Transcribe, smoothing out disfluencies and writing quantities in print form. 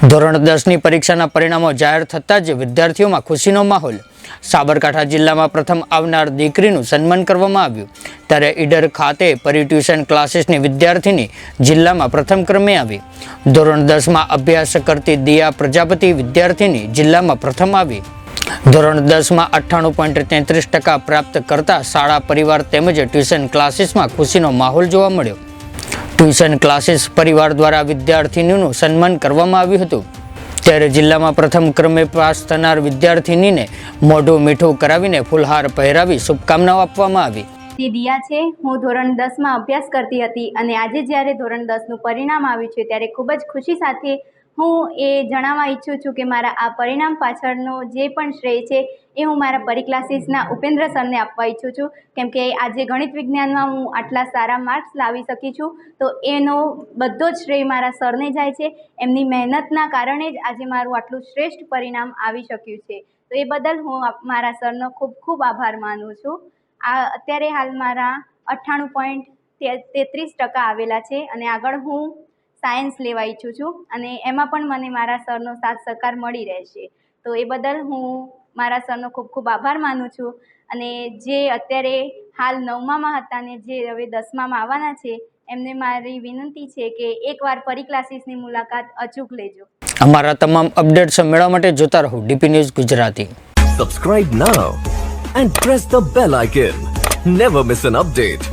ધોરણ 10ની પરીક્ષાના પરિણામો જાહેર થતાં જ વિદ્યાર્થીઓમાં ખુશીનો માહોલ। સાબરકાંઠા જિલ્લામાં પ્રથમ આવનાર દીકરીનું સન્માન કરવામાં આવ્યું, ત્યારે ઈડર ખાતે પરી ટ્યુશન ક્લાસીસની વિદ્યાર્થીની જિલ્લામાં પ્રથમ ક્રમે આવી। ધોરણ 10માં અભ્યાસ કરતી દિયા પ્રજાપતિ વિદ્યાર્થીની જિલ્લામાં પ્રથમ આવી। ધોરણ 10માં 98.33% પ્રાપ્ત કરતા શાળા પરિવાર તેમજ ટ્યુશન ક્લાસીસમાં ખુશીનો માહોલ જોવા મળ્યો। ટ્યુશન ક્લાસીસ પરિવાર દ્વારા વિદ્યાર્થીનીનું સન્માન કરવામાં આવ્યું હતું, ત્યારે જિલ્લામાં પ્રથમ ક્રમે પાસ થનાર વિદ્યાર્થીનીને મોઢું મીઠું કરાવીને ફૂલહાર પહેરાવી શુભકામનાઓ આપવામાં આવી। તે દિયા છે। હું ધોરણ 10માં અભ્યાસ કરતી હતી અને આજે જ્યારે ધોરણ 10નું પરિણામ આવ્યું છે ત્યારે ખૂબ જ ખુશી સાથે હું એ જણાવવા ઈચ્છું છું કે મારા આ પરિણામ પાછળનો જે પણ શ્રેય છે એ હું મારા પરી ક્લાસીસના ઉપેન્દ્ર સરને આપવા ઈચ્છું છું, કેમ કે આજે ગણિત વિજ્ઞાનમાં હું આટલા સારા માર્ક્સ લાવી શકી છું તો એનો બધો જ શ્રેય મારા સરને જાય છે। એમની મહેનતના કારણે જ આજે મારું આટલું શ્રેષ્ઠ પરિણામ આવી શક્યું છે, તો એ બદલ હું મારા સરનો ખૂબ ખૂબ આભાર માનું છું। આ અત્યારે હાલ મારા 98.33% આવેલા છે અને આગળ હું સાયન્સ લેવા ઈચ્છું છું અને એમાં પણ મને મારા સરનો સાથ સહકાર મળી રહેશે, તો એ બદલ હું મારા સરનો ખૂબ ખૂબ આભાર માનું છું। અને જે અત્યારે હાલ 9મામાં હતા ને જે હવે 10મામાં આવવાના છે એમને મારી વિનંતી છે કે એકવાર પરી ક્લાસીસની મુલાકાત અચૂક લેજો। અમારા તમામ અપડેટ્સ મેળવવા માટે જોતા રહો DP news Gujarati. Subscribe now and press the bell icon. Never miss an update.